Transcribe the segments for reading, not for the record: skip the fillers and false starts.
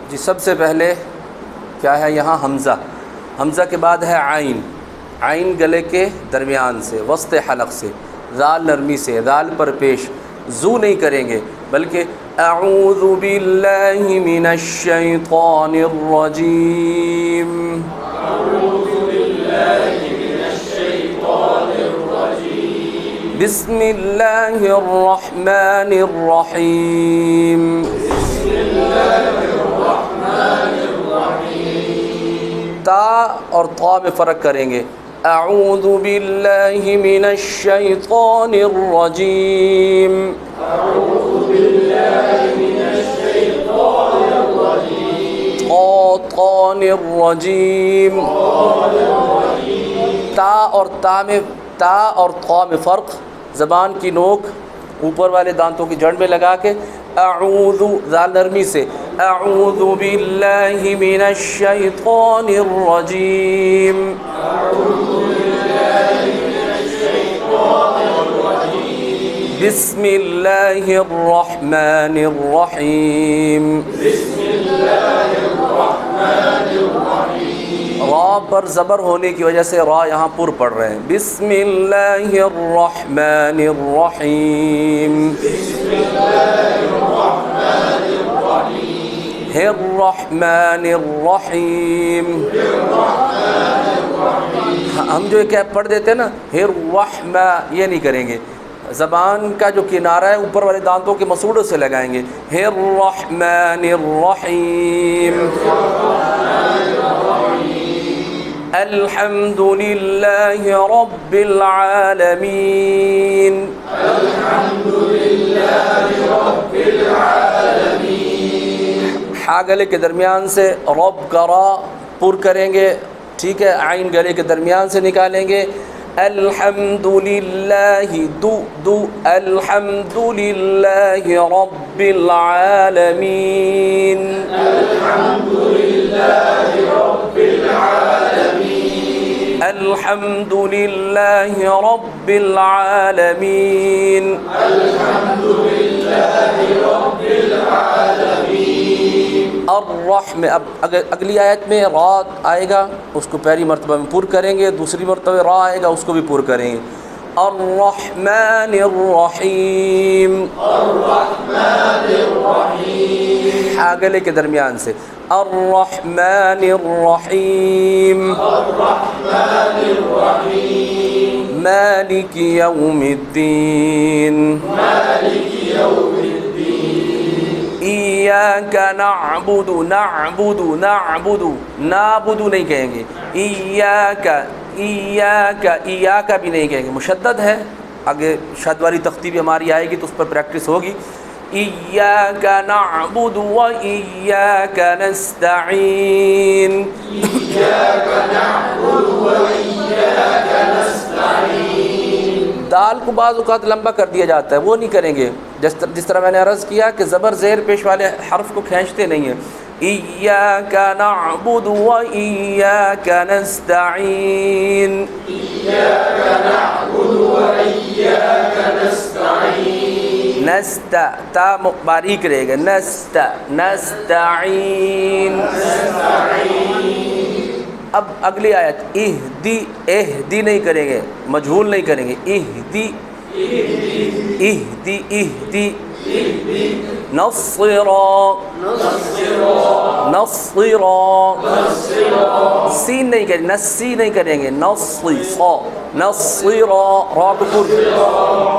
جی سب سے پہلے کیا ہے یہاں حمزہ، حمزہ کے بعد ہے عین، عین گلے کے درمیان سے، وسط حلق سے، ذال نرمی سے، ذال پر پیش، زو نہیں کریں گے بلکہ اعوذ باللہ من الشیطان الرجیم، بسم اللہ الرحمن الرحیم، تا اور طا میں فرق کریں گے، اعوذ باللہ من الشیطان الرجیم، طان الرجیم، تا اور طا میں فرق، زبان کی نوک اوپر والے دانتوں کی جڑ میں لگا کے اعوذ، ذال نرمی سے، اعوذ باللہ من الشیطان الرجیم، بسم اللہ الرحمن الرحیم، را پر زبر ہونے کی وجہ سے را یہاں پر پڑھ رہے ہیں، بسم اللہ الرحمن الرحیم، الرحمن الرحیم، ہم جو ایک پڑھ دیتے ہیں نا الرحمہ، یہ نہیں کریں گے، زبان کا جو کنارہ ہے اوپر والے دانتوں کے مسوڑوں سے لگائیں گے، الرحمن الرحیم، الحمد للہ رب العالمین، ہا گلے کے درمیان سے رب کا را پر کریں گے، ٹھیک ہے، عین گلے کے درمیان سے نکالیں گے، الحمد للہ دو الحمد للہ رب العالمین، الحمد للہ رب العالمین، الرحمن، اب اگلی آیت میں را آئے گا، اس کو پہلی مرتبہ میں پر کریں گے، دوسری مرتبہ را آئے گا، اس کو بھی پر کریں گے، الرحمن الرحیم، ہا گلے کے درمیان سے، الرحمن الرحیم، مالک یوم الدین، ایاک نعبد نہیں کہیں گے، ایاک بھی نہیں کہیں گے، مشدد ہے، آگے شد والی تختی بھی ہماری آئے گی تو اس پر پریکٹس ہوگی، ایاک نعبد و ایاک نستعین، دال کو بعض اوقات لمبا کر دیا جاتا ہے، وہ نہیں کریں گے، جس طرح میں نے عرض کیا کہ زبر زیر پیش والے حرف کو کھینچتے نہیں ہیں، ایاک نعبد و ایاک نستعین، تا باریک رہے گا، نستعین، اب اگلی آیت اہدی نہیں کریں گے، مجہول نہیں کریں گے، اہدی نصرا، سین نہیں کریں، نسی نہیں کریں گے، نصرا،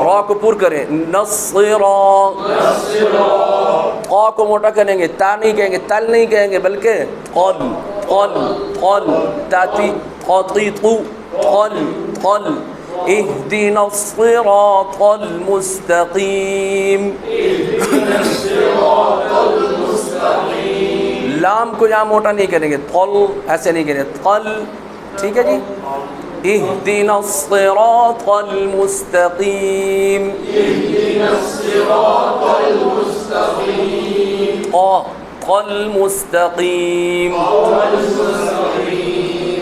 را کو پر کریں، نصرا، قا کو موٹا کریں گے، تا نہیں کہیں گے، تل نہیں کہیں گے بلکہ قل، تاتی قل، اهدنا الصراط المستقیم، لام کو یہاں موٹا نہیں کریں گے، قل ایسے نہیں کریں گے، قل، ٹھیک ہے جی، اهدنا الصراط المستقیم، قل مستقیم،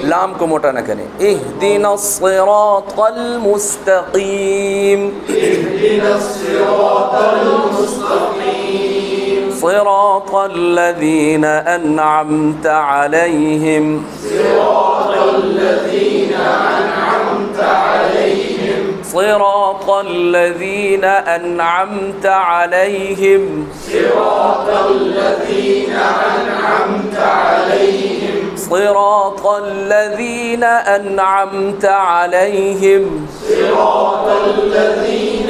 لام کو موٹا نہ کریں، اهدنا الصراط المستقیم، صراط الذين أنعمت عليهم صراط الذين أنعمت عليهم صراط الذين أنعمت عليهم صراط الذين أنعمت عليهم صراط الذين أنعمت عليهم صراط الذين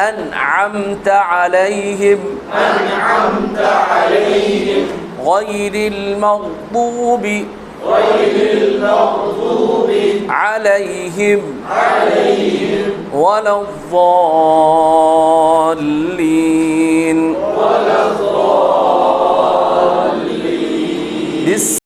أنعمت عليهم غير المغضوب عليهم ولا الضالين